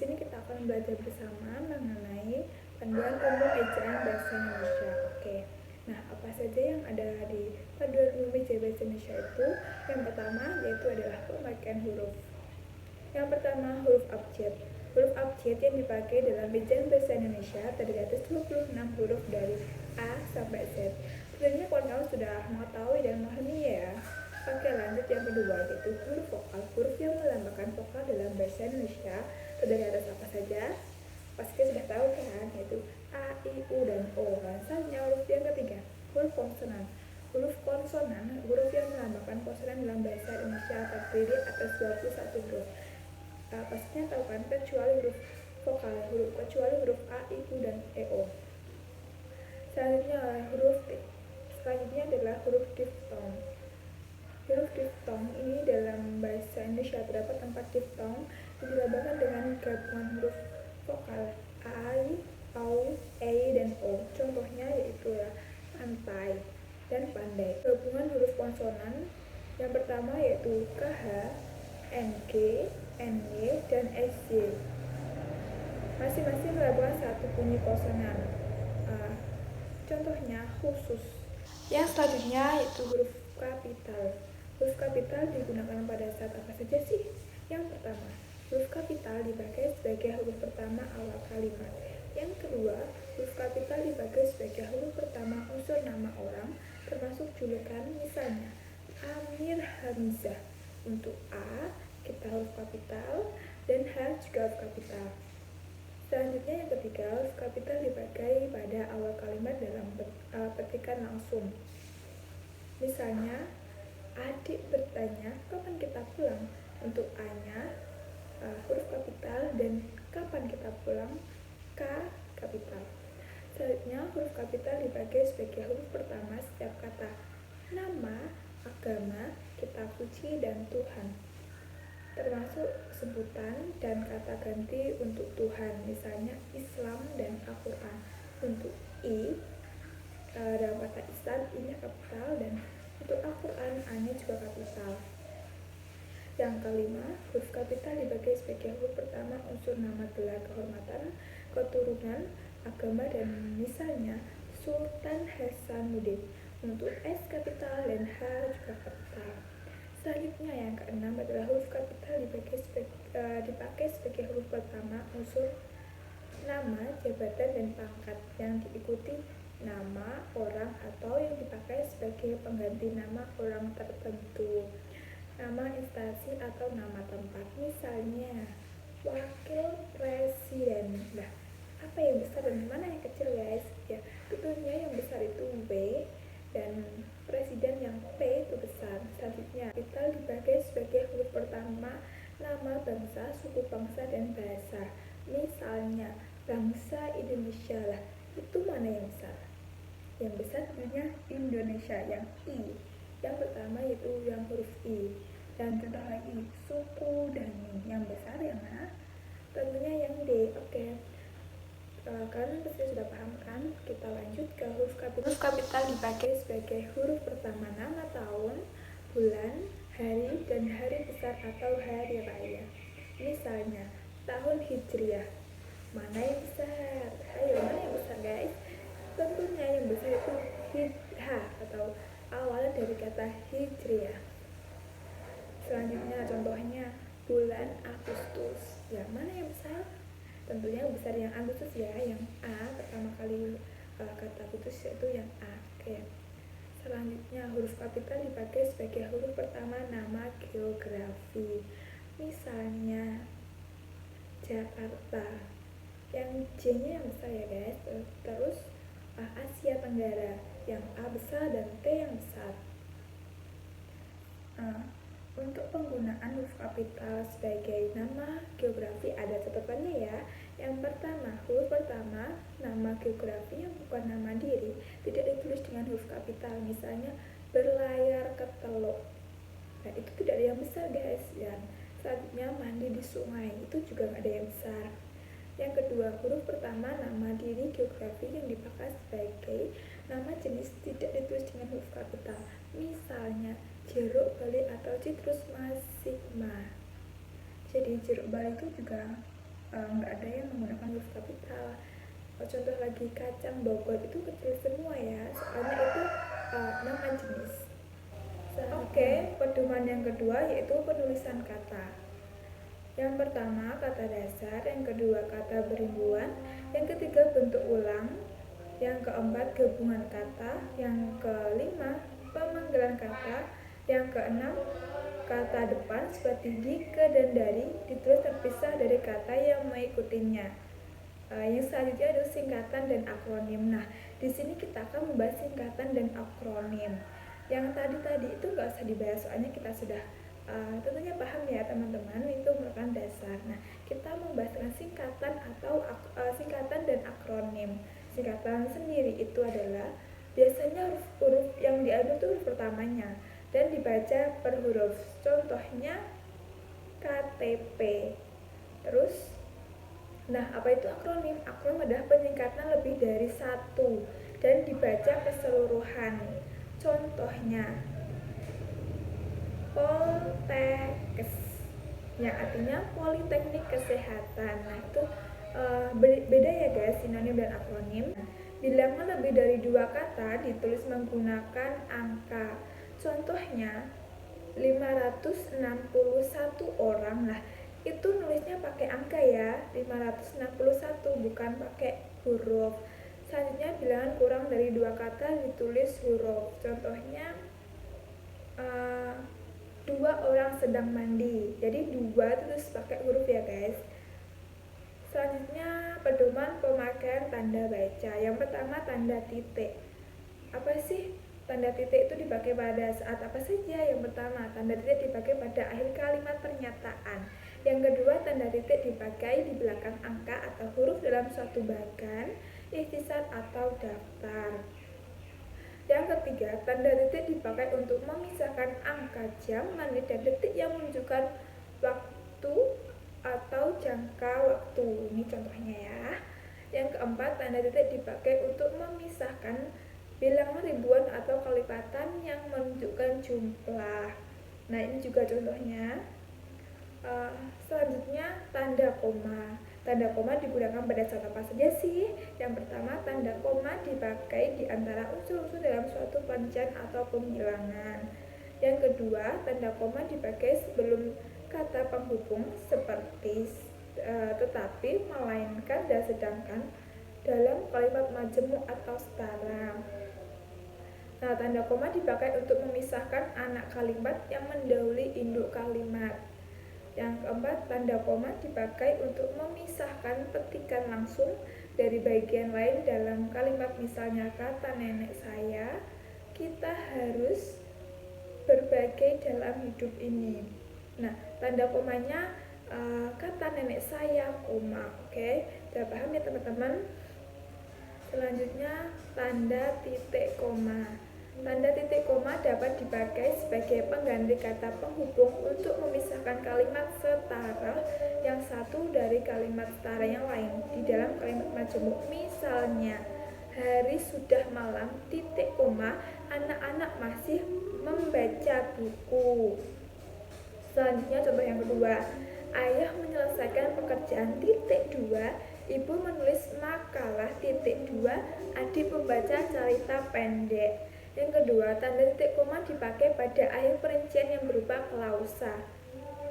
sini kita akan belajar bersama mengenai panduan umum ejaan bahasa Indonesia. Oke. Nah, apa saja yang ada di panduan umum ejaan bahasa Indonesia itu? Yang pertama yaitu adalah pemakaian huruf. Yang pertama, huruf abjad. Huruf abjad yang dipakai dalam ejaan bahasa Indonesia terdiri atas 26 huruf dari A sampai Z. Sebenarnya kawan-kawan sudah mengetahui dan memahami ya. Oke, lanjut yang kedua yaitu huruf vokal. Huruf yang melambangkan vokal dalam bahasa Indonesia terdiri atas apa saja? Pasti sudah tahu kan, yaitu A, I, U, dan O. Selanjutnya huruf yang ketiga, huruf konsonan. Huruf konsonan, huruf yang melambangkan konsonan dalam bahasa Indonesia terdiri atas 21 huruf. Pastinya tahu kan, kecuali huruf vokal, kecuali huruf A, I, U, dan E, O. Selanjutnya adalah huruf diftong. Huruf diftong ini dalam bahasa Indonesia terdapat 4 diftong yang dilambangkan dengan gabungan huruf vokal I, AU, E, dan O. Contohnya yaitu pantai dan pandai. Gabungan huruf konsonan yang pertama yaitu KH, NG, NY, dan SY. Masing-masing melambangkan satu bunyi konsonan. Contohnya khusus. Yang selanjutnya yaitu huruf kapital. Huruf kapital digunakan pada saat apa saja sih? Yang pertama, huruf kapital dipakai sebagai huruf pertama awal kalimat. Yang kedua, huruf kapital dipakai sebagai huruf pertama unsur nama orang, termasuk julukan, misalnya Amir Hamzah. Untuk A, kita huruf kapital, dan H juga huruf kapital. Selanjutnya yang ketiga, huruf kapital dipakai pada awal kalimat dalam petikan langsung. Misalnya, adik bertanya, kapan kita pulang? Untuk A-nya huruf kapital, dan kapan kita pulang? K kapital. Selanjutnya, huruf kapital dipakai sebagai huruf pertama setiap kata nama, agama, kitab suci, dan Tuhan, termasuk sebutan dan kata ganti untuk Tuhan, misalnya Islam dan Al-Quran. Untuk I, dalam kata Islam, I-nya kapital, dan untuk Al-Quran, A-nya juga kapital. Yang kelima, huruf kapital dipakai sebagai huruf pertama unsur nama, gelar, kehormatan, keturunan, agama, dan misalnya Sultan Hasanuddin. Untuk S kapital dan H juga kapital. Selanjutnya yang keenam adalah huruf kapital dipakai sebagai huruf pertama unsur nama, jabatan, dan pangkat yang diikuti nama orang atau yang dipakai sebagai pengganti nama orang tertentu, nama instansi atau nama tempat. Misalnya wakil presiden. Nah, apa yang besar dan mana yang kecil guys? Ya, tentunya yang besar itu W, dan presiden yang P itu besar. Selanjutnya, kapital dipakai sebagai huruf pertama nama bangsa, suku bangsa, dan bahasa. Misalnya bangsa Indonesia lah, itu mana yang besar? Yang besar tentunya Indonesia, yang I. Yang pertama yaitu yang huruf I. Dan contoh lagi, suku Dani. Yang besar yang H, tentunya yang D. Oke. Kalian pasti sudah paham kan? Kita lanjut ke huruf kapital. Huruf kapital dipakai sebagai huruf pertama nama, tahun, bulan, hari, dan hari besar atau hari raya. Misalnya tahun Hijriah. Mana yang besar? Ayo, mana yang besar guys? Tentunya yang besar itu H atau awal dari kata Hijriah. Selanjutnya contohnya bulan Agustus. Yang mana yang besar? Tentunya besar yang Agustus ya, yang A pertama kali kata Agustus yaitu yang A. Oke. Selanjutnya huruf kapital dipakai sebagai huruf pertama nama geografi. Misalnya Jakarta. Yang J-nya yang besar ya guys. Terus Asia Tenggara, yang A besar dan T yang besar. Untuk penggunaan huruf kapital sebagai nama geografi ada catatannya ya. Yang pertama, huruf pertama nama geografi yang bukan nama diri tidak ditulis dengan huruf kapital. Misalnya berlayar ke Teluk. Nah, itu tidak ada yang besar guys. Dan selanjutnya mandi di sungai, itu juga nggak ada yang besar. Yang kedua, huruf pertama nama diri geografi yang dipakai sebagai nama jenis tidak ditulis dengan huruf kapital. Misalnya jeruk bali atau citrus masigma. Jadi jeruk bali itu juga nggak ada yang menggunakan huruf kapital. Contoh lagi, kacang Bogor itu kecil semua ya, soalnya itu nama jenis. Oke, pedoman yang kedua yaitu penulisan kata. Yang pertama kata dasar, yang kedua kata beribuan, yang ketiga bentuk ulang, yang keempat gabungan kata, yang kelima pemanggilan kata, yang keenam kata depan seperti di, ke, dan dari ditulis terpisah dari kata yang mengikutinya. Yang selanjutnya adalah singkatan dan akronim. Nah, di sini kita akan membahas singkatan dan akronim. Yang tadi itu nggak usah dibahas, soalnya kita sudah tentunya paham ya teman-teman, itu merupakan dasar. Nah, kita membahas singkatan atau singkatan dan akronim. Singkatan sendiri itu adalah biasanya huruf yang diambil itu huruf pertamanya dan dibaca per huruf. Contohnya KTP. Terus, nah, apa itu akronim? Akronim adalah penyingkatan lebih dari satu dan dibaca keseluruhan. Contohnya, Poltekkes, yang artinya Politeknik Kesehatan. Nah, itu beda ya guys, sinonim dan akronim. Bilangan lebih dari 2 kata ditulis menggunakan angka. Contohnya, 561 orang. Nah, itu nulisnya pakai angka ya, 561, bukan pakai huruf. Selanjutnya, bilangan kurang dari 2 kata ditulis huruf. Contohnya, 2 orang sedang mandi. Jadi 2 terus pakai huruf ya guys. Selanjutnya, pedoman pemakaian tanda baca. Yang pertama, tanda titik. Apa sih tanda titik itu dipakai pada saat apa saja? Yang pertama, tanda titik dipakai pada akhir kalimat pernyataan. Yang kedua, tanda titik dipakai di belakang angka atau huruf dalam suatu bagan, ikhtisar atau daftar. Yang ketiga, tanda titik dipakai untuk memisahkan angka jam, menit, dan detik yang menunjukkan waktu atau jangka waktu. Ini contohnya ya. Yang keempat, tanda titik dipakai untuk memisahkan bilangan ribuan atau kelipatan yang menunjukkan jumlah. Nah, ini juga contohnya. Selanjutnya, tanda koma. Tanda koma digunakan pada saat apa saja sih? Yang pertama, tanda koma dipakai di antara unsur-unsur dalam suatu perincian atau penghilangan. Yang kedua, tanda koma dipakai sebelum kata penghubung seperti tetapi, melainkan, dan sedangkan dalam kalimat majemuk atau setara. Nah, tanda koma dipakai untuk memisahkan anak kalimat yang mendahului induk kalimat. Yang keempat, tanda koma dipakai untuk memisahkan petikan langsung dari bagian lain dalam kalimat. Misalnya kata nenek saya, kita harus berbagai dalam hidup ini. Nah, tanda komanya kata nenek saya, koma. Oke, udah paham ya teman-teman? Selanjutnya, tanda titik koma. Tanda titik koma dapat dipakai sebagai pengganti kata penghubung untuk memisahkan kalimat setara yang satu dari kalimat setara yang lain di dalam kalimat majemuk. Misalnya, hari sudah malam, titik koma, anak-anak masih membaca buku. Selanjutnya, contoh yang kedua, ayah menyelesaikan pekerjaan titik 2, ibu menulis makalah titik 2, adik membaca cerita pendek. Yang kedua, tanda titik koma dipakai pada akhir perincian yang berupa klausa.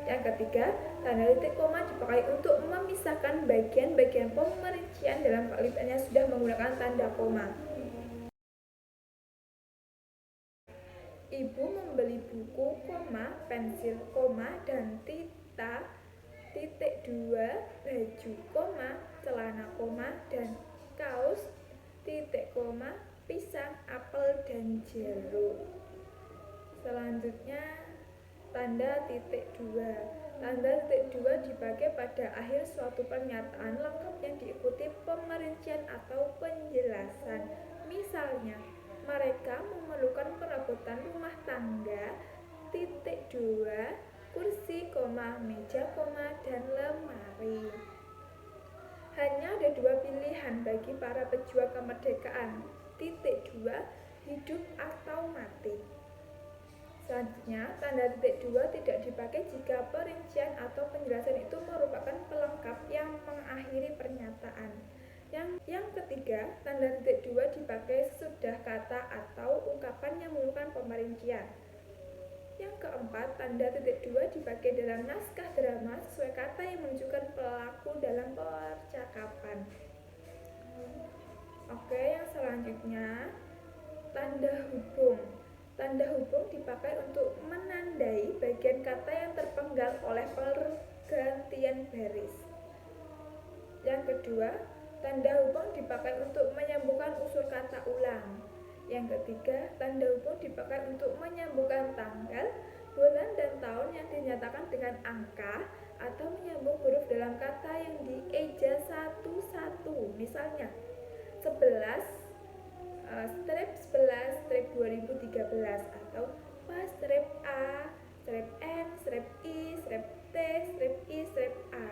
Yang ketiga, tanda titik koma dipakai untuk memisahkan bagian-bagian pemerincian dalam kalimat yang sudah menggunakan tanda koma. Ibu membeli buku, koma, pensil, koma, dan tinta, titik 2, baju, koma, celana, koma, dan kaos, titik koma, pisang, apel, dan jeruk. Selanjutnya, tanda titik 2. Tanda titik 2 dipakai pada akhir suatu pernyataan lengkap yang diikuti pemerincian atau penjelasan. Misalnya, mereka memerlukan perabotan rumah tangga, titik 2, kursi, koma, meja, koma, dan lemari. Hanya ada 2 pilihan bagi para pejuang kemerdekaan, titik 2, hidup atau mati. Selanjutnya, tanda titik 2 tidak dipakai jika perincian atau penjelasan itu merupakan pelengkap yang Yang ketiga, tanda titik dua dipakai sesudah kata atau ungkapan yang memerlukan pemerincian. Yang keempat, tanda titik dua dipakai dalam naskah drama sesuai kata yang menunjukkan pelaku dalam percakapan. Oke, yang selanjutnya, tanda hubung. Tanda hubung dipakai untuk menandai bagian kata yang terpenggal oleh pergantian baris. Yang kedua, tanda hubung dipakai untuk menyambungkan unsur kata ulang. Yang ketiga, tanda hubung dipakai untuk menyambungkan tanggal, bulan, dan tahun yang dinyatakan dengan angka atau menyambung huruf dalam kata yang dieja satu-satu. Misalnya, 11 strip 11 strip 2013 atau pas strip A, strip N, strip I, strip T, strip I, strip A.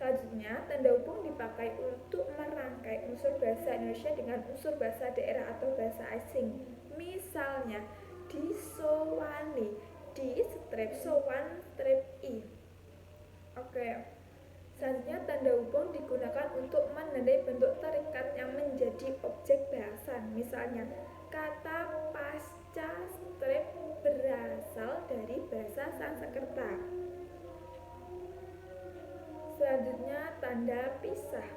Selanjutnya, tanda hubung dipakai untuk merangkai unsur bahasa Indonesia dengan unsur bahasa daerah atau bahasa asing. Misalnya, disowani, di strip sowan strip I. Oke. Selanjutnya, tanda hubung digunakan untuk menandai bentuk terikat yang menjadi objek bahasan. Misalnya, kata pasca strip berasal dari bahasa Sanskerta. Selanjutnya, tanda pisah.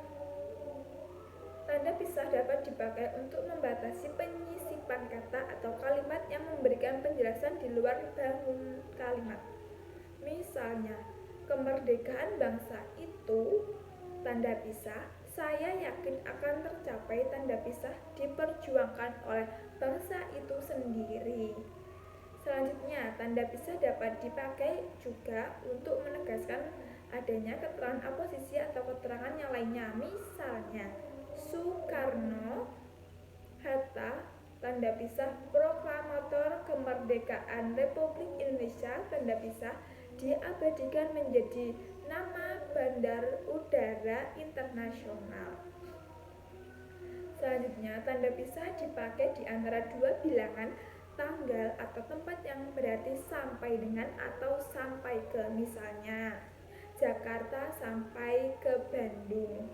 Tanda pisah dapat dipakai untuk membatasi penyisipan kata atau kalimat yang memberikan penjelasan di luar bangun kalimat. Misalnya, kemerdekaan bangsa itu, tanda pisah, saya yakin akan tercapai, tanda pisah, diperjuangkan oleh bangsa itu sendiri. Selanjutnya, tanda pisah dapat dipakai juga untuk menegaskan adanya keterangan aposisi atau keterangan yang lainnya. Misalnya, Soekarno, Hatta, tanda pisah, proklamator kemerdekaan Republik Indonesia, tanda pisah, diabadikan menjadi nama Bandar Udara Internasional. Selanjutnya, tanda pisah dipakai di antara dua bilangan tanggal atau tempat yang berarti sampai dengan atau sampai ke. Misalnya, Jakarta sampai ke Bandung.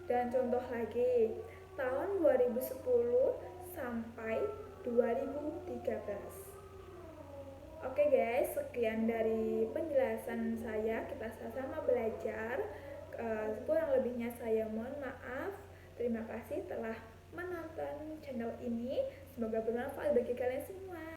Dan contoh lagi, tahun 2010 sampai 2013. Oke guys, sekian dari penjelasan saya. Kita sama-sama belajar. Kurang lebihnya saya mohon maaf. Terima kasih telah menonton channel ini. Semoga bermanfaat bagi kalian semua.